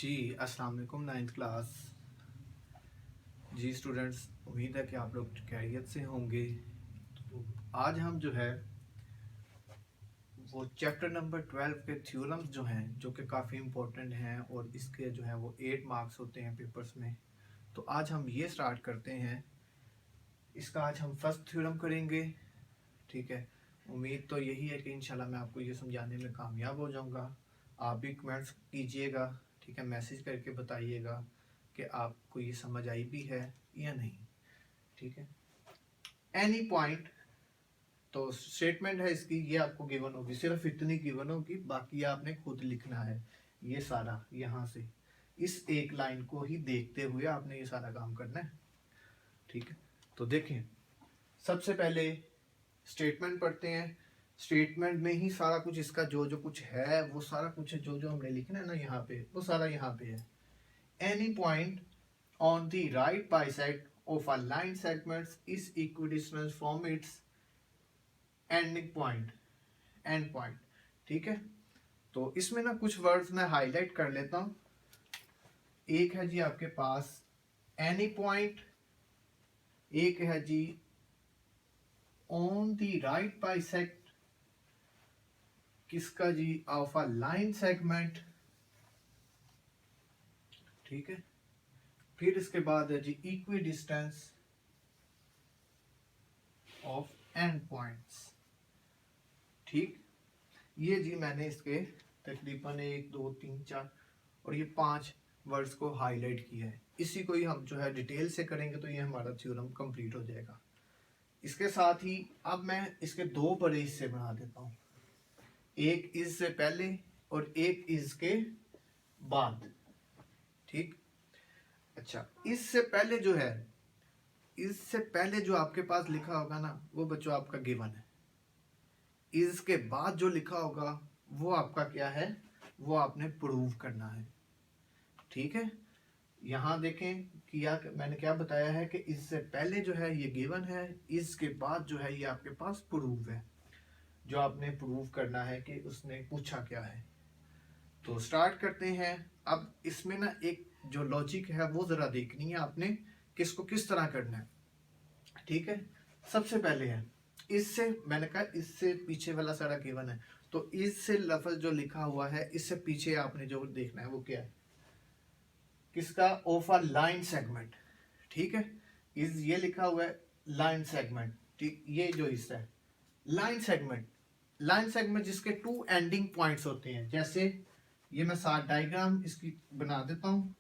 जी अस्सलाम वालेकुम। 9th class. जी students, उम्मीद है कि आप लोग खैरियत से होंगे। तो आज हम जो है वो चैप्टर नंबर 12 के थ्योरम्स जो हैं, जो कि काफ़ी इम्पोर्टेंट हैं और इसके जो है वो 8 मार्क्स होते हैं पेपर्स में। तो आज हम ये स्टार्ट करते हैं। इसका आज हम फर्स्ट थ्योरम करेंगे। ठीक है, उम्मीद तो यही है कि इंशाल्लाह मैं आपको ये समझाने में कामयाब हो जाऊंगा। आप भी कमेंट्स कीजिएगा, ठीक है, मैसेज करके बताइएगा कि आपको ये समझ आई भी है या नहीं। ठीक है, एनी पॉइंट, तो स्टेटमेंट है इसकी, ये आपको गिवन होगी, सिर्फ इतनी गिवन होगी, बाकी आपने खुद लिखना है। ये सारा यहाँ से इस एक लाइन को ही देखते हुए आपने ये सारा काम करना है। ठीक है, तो देखें, सबसे पहले स्टेटमेंट पढ़ते हैं। स्टेटमेंट में ही सारा कुछ इसका जो जो कुछ है वो सारा कुछ जो जो हमने लिखना है ना यहाँ पे, वो सारा यहाँ पे है। Any point on the right bisect of a line segments is equidistance from its ending point, and point. ठीक है, तो इसमें ना कुछ वर्ड्स मैं हाईलाइट कर लेता हूँ। एक है जी आपके पास एनी पॉइंट, एक है जी ऑन द राइट बाइसेक्ट, किसका जी, ऑफ अ लाइन सेगमेंट। ठीक है, फिर इसके बाद है जी equidistance of end points. ठीक, ये जी मैंने इसके तकरीबन 1 2 3 4 और ये 5 वर्ड्स को हाईलाइट किया है। इसी को ही हम जो है डिटेल से करेंगे तो ये हमारा थ्योरम कंप्लीट हो जाएगा। इसके साथ ही अब मैं इसके दो बड़े हिस्से बना देता हूँ, एक इससे पहले और एक इसके बाद। ठीक, अच्छा, इससे पहले जो है, इससे पहले जो आपके पास लिखा होगा ना वो बच्चों आपका गिवन है। इसके बाद जो लिखा होगा वो आपका क्या है, वो आपने प्रूव करना है। ठीक है, यहाँ देखें किया, मैंने क्या बताया है कि इससे पहले जो है ये गिवन है, इसके बाद जो है ये आपके पास प्रूव है, जो आपने प्रूव करना है कि उसने पूछा क्या है। तो स्टार्ट करते हैं। अब इसमें ना एक जो लॉजिक है वो जरा देखनी है आपने, किसको किस तरह करना है। ठीक है, सबसे पहले है इससे, मैंने कहा इससे पीछे वाला सारा गिवन है, तो इससे लफ्ज जो लिखा हुआ है इससे पीछे आपने जो देखना है वो क्या है, किसका, ऑफ अ लाइन सेगमेंट। ठीक है, इस ये लिखा हुआ है लाइन सेगमेंट। ठीक, ये जो हिस्सा है लाइन सेगमेंट, लाइन सेगमेंट जिसके 2 एंडिंग पॉइंट्स होते हैं। जैसे ये मैं साथ डायग्राम इसकी बना देता हूं।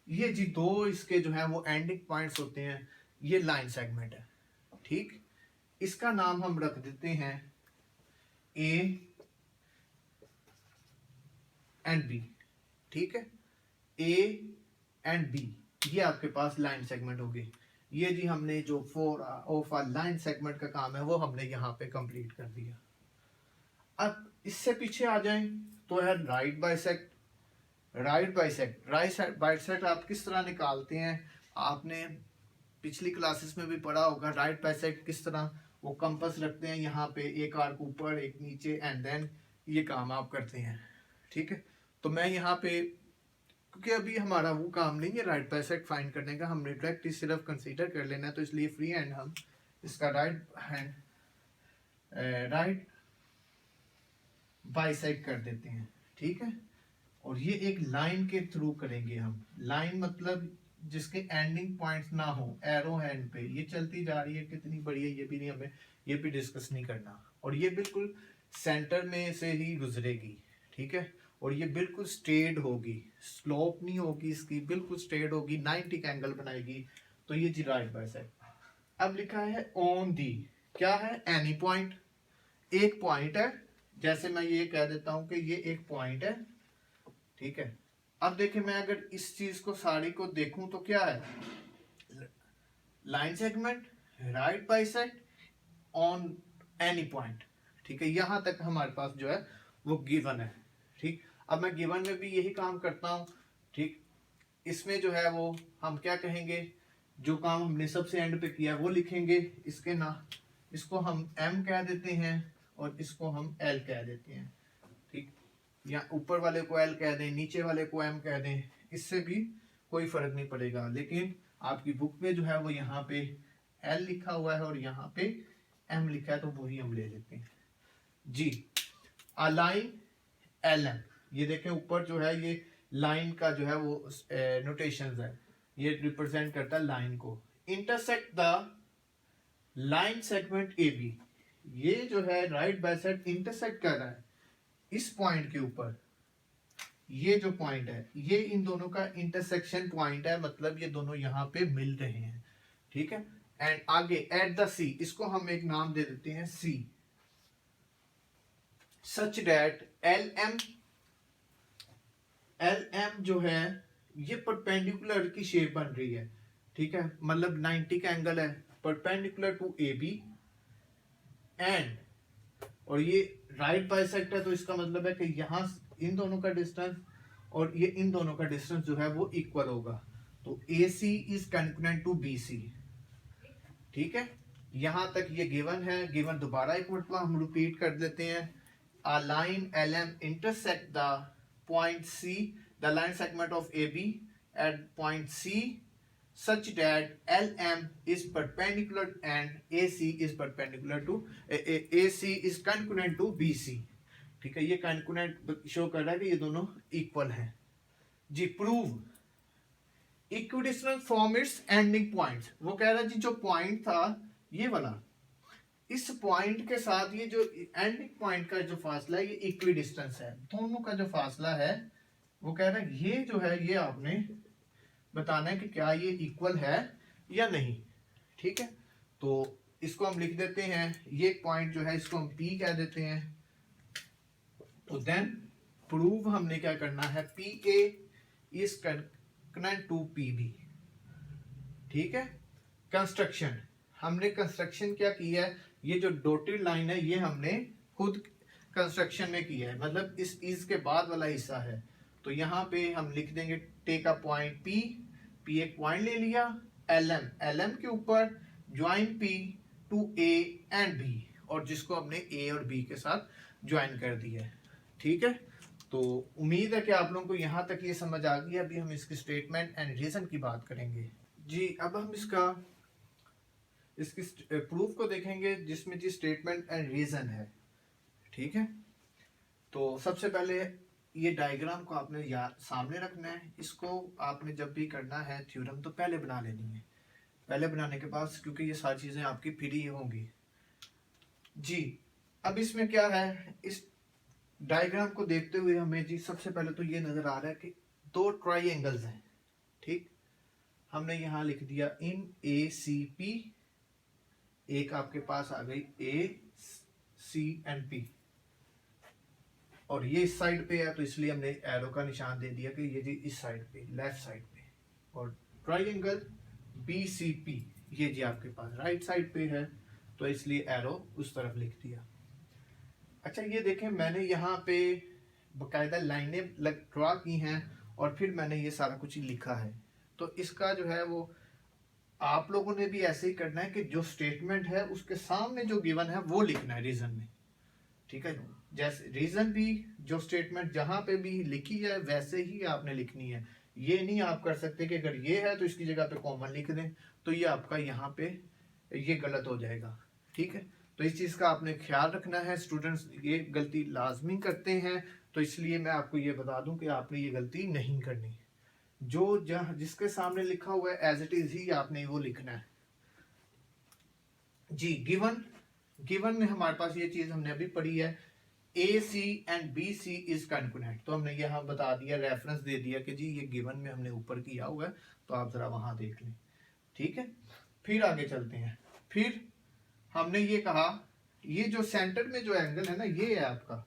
ये जी दो इसके जो है वो एंडिंग पॉइंट्स होते हैं, ये लाइन सेगमेंट है। ठीक, इसका नाम हम रख देते हैं ए एंड बी। ठीक है, ए एंड बी, ये आपके पास लाइन सेगमेंट होगी। ये जी हमने जो four of a line segment का काम है वो हमने यहाँ पे कंप्लीट कर दिया। अब इससे पीछे आ जाएं तो है right bisect. Right bisect, right bisect आप किस तरह निकालते हैं, आपने पिछली क्लासेस में भी पढ़ा होगा। राइट बाइसेक्ट किस तरह, वो कंपास रखते हैं यहाँ पे, एक आर्क ऊपर एक नीचे, एंड देन ये काम आप करते हैं। ठीक है, तो मैं यहाँ पे, क्योंकि अभी हमारा वो काम नहीं है राइट बाइसेक्ट फाइंड करने का, हमने डायरेक्ट ही सिर्फ कंसीडर कर लेना है, तो इसलिए फ्री हैंड हम इसका राइट हैंड राइट बाइसेक्ट कर देते हैं। ठीक है, और ये एक लाइन के थ्रू करेंगे हम। लाइन मतलब जिसके एंडिंग पॉइंट्स ना हो, एरो हैंड पे ये चलती जा रही है, कितनी बड़ी है ये भी नहीं, हमें ये भी डिस्कस नहीं करना। और ये बिल्कुल सेंटर में से ही गुजरेगी। ठीक है, और ये बिल्कुल स्ट्रेट होगी, स्लोप नहीं होगी इसकी, बिल्कुल स्ट्रेट होगी, 90 का एंगल बनाएगी। तो ये जी राइट बाइसेक्ट। अब लिखा है ऑन दी, क्या है, एनी पॉइंट, एक पॉइंट है। जैसे मैं ये कह देता हूं कि ये एक पॉइंट है। ठीक है, अब देखिए मैं अगर इस चीज को सारी को देखूं तो क्या है, line segment, right bisect, on any point. ठीक है, यहां तक हमारे पास जो है वो गिवन है। ठीक, अब मैं गिवन में भी यही काम करता हूं। ठीक, इसमें जो है वो हम क्या कहेंगे, जो काम हमने सबसे एंड पे किया वो लिखेंगे। इसके ना, इसको हम एम कह देते हैं और इसको हम एल कह देते हैं। ठीक, या ऊपर वाले को एल कह दें, नीचे वाले को एम कह दें, इससे भी कोई फर्क नहीं पड़ेगा। लेकिन आपकी बुक में जो है वो यहाँ पे एल लिखा हुआ है और यहाँ पे एम लिखा है, तो वही हम ले लेते हैं जी। अलाइन एल एम, ये देखें ऊपर जो है ये लाइन का जो है वो नोटेशन है, ये रिप्रेजेंट करता है लाइन को। Intersect the line segment A B, ये जो है राइट बाइसेक्ट इंटरसेक्ट कर रहा है इस पॉइंट के ऊपर। ये जो पॉइंट है ये इन दोनों का इंटरसेक्शन पॉइंट है, मतलब ये दोनों यहाँ पे मिल रहे हैं, ठीक है। एंड आगे एट द सी, इसको हम एक नाम दे देते हैं सी, सच दैट एल एम जो है ये परपेंडिकुलर की शेप बन रही है, ठीक है। मतलब 90 का एंगल है perpendicular to A B, and और ये राइट बाइसेक्ट है, तो इसका मतलब है कि यहां इन दोनों का डिस्टेंस और ये इन दोनों का डिस्टेंस जो है वो इक्वल होगा। तो ए सी is congruent to B C, ठीक है। यहां तक ये गिवन है। गिवन दोबारा एक मरतबा हम रिपीट कर देते हैं। A line L M intersect the point C, the line segment of A B at point C such that LM is perpendicular and AC is perpendicular to AC is congruent to BC, ठीक है। ये कॉन्कुनेंट show कर रहा है कि ये दोनों equal हैं जी। Prove equidistance from its ending points, वो कह रहा है जी जो पॉइंट था ये वाला, इस पॉइंट के साथ ये जो एंडिंग पॉइंट का जो फासला है ये इक्विडिस्टेंस है, दोनों का जो फासला है वो कह रहा है ये जो है ये आपने बताना है कि क्या ये इक्वल है या नहीं, ठीक है। तो इसको हम लिख देते हैं, ये पॉइंट जो है इसको हम P कह देते हैं। तो देन प्रूव हमने क्या करना है, PA is congruent to PB, ठीक है। कंस्ट्रक्शन, हमने कंस्ट्रक्शन क्या किया है, ये जो डॉटेड लाइन है ये हमने खुद कंस्ट्रक्शन में किया है, मतलब इस के बाद वाला हिस्सा है। तो यहाँ पे हम लिख देंगे टेक अ पॉइंट P एक पॉइंट ले लिया, LM के ऊपर join P to A and B, और जिसको हमने A और B के साथ ज्वाइन कर दिया है, ठीक है। तो उम्मीद है कि आप लोगों को यहाँ तक ये समझ आ गई। अभी हम इसकी स्टेटमेंट एंड रीजन की बात करेंगे जी। अब हम इसकी प्रूफ को देखेंगे जिसमें जी स्टेटमेंट एंड रीजन है, ठीक है। तो सबसे पहले ये डायग्राम को आपने सामने रखना है। इसको आपने जब भी करना है थ्योरम तो पहले बना लेनी है, पहले बनाने के बाद, क्योंकि ये सारी चीजें आपकी फ्री होंगी जी। अब इसमें क्या है, इस डायग्राम को देखते हुए हमें जी सबसे पहले तो ये नजर आ रहा है कि दो ट्राइंगल्स हैं, ठीक। हमने यहाँ लिख दिया इन ACP, एक आपके पास आ गई ACNP, और ये इस साइड पे है तो इसलिए हमने एरो का निशान दे दिया कि ये जी इस साइड पे, लेफ्ट साइड पे। और ट्राइंगल BCP ये जी आपके पास राइट साइड पे है, तो इसलिए एरो उस तरफ लिख दिया। अच्छा ये देखें, मैंने यहाँ पे बकायदा लाइनें ड्रॉ की हैं और फिर मैंने ये सारा कुछ लिखा है। तो इसका जो है वो आप लोगों ने भी ऐसे ही करना है कि जो स्टेटमेंट है उसके सामने जो गिवन है वो लिखना है रीजन में, ठीक है। जैसे रीजन भी जो स्टेटमेंट जहां पे भी लिखी है वैसे ही आपने लिखनी है। ये नहीं आप कर सकते कि अगर ये है तो इसकी जगह पे कॉमन लिख दें, तो ये आपका यहाँ पे ये गलत हो जाएगा, ठीक है। तो इस चीज का आपने ख्याल रखना है। स्टूडेंट्स ये गलती लाजमी करते हैं, तो इसलिए मैं आपको ये बता दूं कि आपने ये गलती नहीं करनी। जो जिसके सामने लिखा हुआ है एज इट इज ही आपने वो लिखना है जी। गिवन में हमारे पास ये चीज हमने अभी पढ़ी है, AC एंड BC इज कॉन्कनेंट, तो हमने यहाँ बता दिया, रेफरेंस दे दिया कि जी ये गिवन में हमने ऊपर किया हुआ है, तो आप जरा वहां देख लें, ठीक है। फिर आगे चलते हैं। फिर हमने ये कहा ये जो सेंटर में जो एंगल है ना, ये है आपका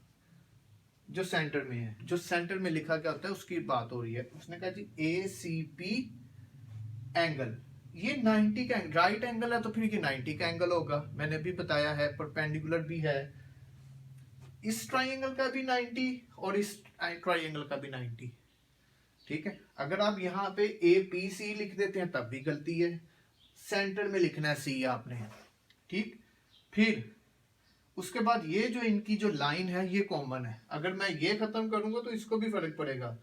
जो सेंटर में है, जो सेंटर में लिखा क्या होता है उसकी बात हो रही है। उसने कहा जी ACP एंगल, ये 90 का राइट एंगल है, तो फिर ये 90 का एंगल होगा। मैंने भी बताया है परपेंडिकुलर भी है, इस ट्राइंगल का भी 90 और इस ट्राइंगल का भी 90, ठीक है। अगर आप यहाँ पे APC लिख देते हैं तब भी गलती है, सेंटर में लिखना है C आपने, ठीक। फिर उसके बाद ये जो इनकी जो लाइन है ये कॉमन है, अगर मैं ये खत्म करूंगा तो इसको भी फर्क पड़ेगा,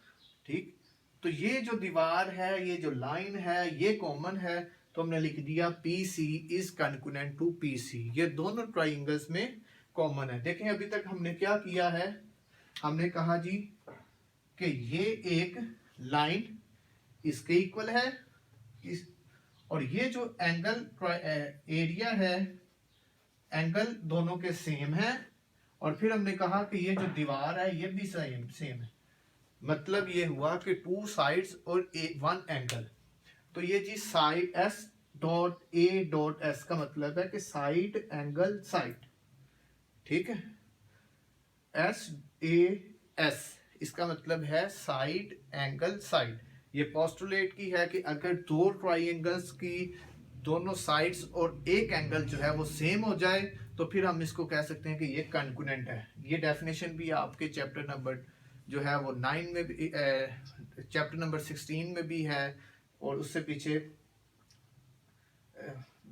ठीक। तो ये जो दीवार है, ये जो लाइन है, ये कॉमन है, तो हमने लिख दिया PC is congruent to PC। ये दोनों ट्राइंगल्स में कॉमन है। देखें अभी तक हमने क्या किया है, हमने कहा जी कि ये एक लाइन इसके इक्वल है, और ये जो एंगल एरिया है, एंगल दोनों के सेम है, और फिर हमने कहा कि ये जो दीवार है ये भी सेम है। मतलब ये हुआ कि टू साइड्स और वन एंगल। तो ये जी साइड S.A.S का मतलब है कि साइड एंगल साइड, ठीक है। SAS इसका मतलब है साइड एंगल साइड। ये पोस्टुलेट की है कि अगर दो ट्राइंगल्स की दोनों साइड्स और एक एंगल जो है वो सेम हो जाए तो फिर हम इसको कह सकते हैं कि ये कॉन्कनेंट है। ये डेफिनेशन भी आपके चैप्टर नंबर जो है वो 9 में भी, चैप्टर नंबर 16 में भी है, और उससे पीछे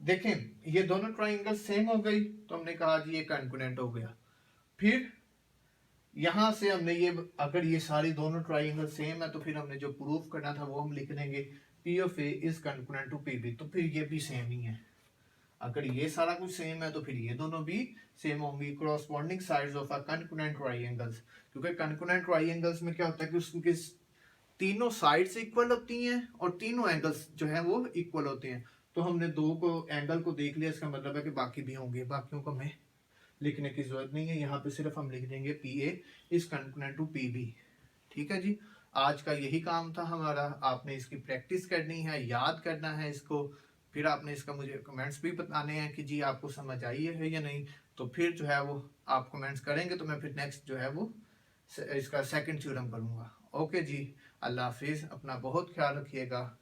देखें ये दोनों ट्राइंगल सेम हो गई तो हमने कहा जी ये कॉन्कनेंट हो गया। फिर यहां से हमने ये, अगर ये सारी दोनों ट्राइंगल सेम है तो फिर हमने जो प्रूफ करना था वो हम लिख देंगे P of A is congruent to PB। तो फिर ये भी सेम ही है, अगर ये सारा कुछ सेम है तो फिर ये दोनों भी सेम होंगी। Corresponding sides of a congruent triangles, क्योंकि कॉन्कनेंट ट्राइंगल्स में क्या होता है कि उसके तीनों साइड्स इक्वल होती हैं और तीनों एंगल्स जो है वो इक्वल होते हैं। तो हमने दो को एंगल को देख लिया, इसका मतलब है कि बाकी भी होंगे, बाकियों को हमें लिखने की जरूरत नहीं है। यहाँ पे सिर्फ हम लिख देंगे PA is congruent to PB, ठीक है जी। आज का यही काम था हमारा, आपने इसकी प्रैक्टिस करनी है, याद करना है इसको, फिर आपने इसका मुझे कमेंट्स भी बताने हैं कि जी आपको समझ आई है या नहीं। तो फिर जो है वो आप कमेंट्स करेंगे तो मैं फिर नेक्स्ट जो है वो इसका सेकंड थ्योरम करूँगा। ओके जी, अल्लाह हाफिज़, अपना बहुत ख्याल रखिएगा।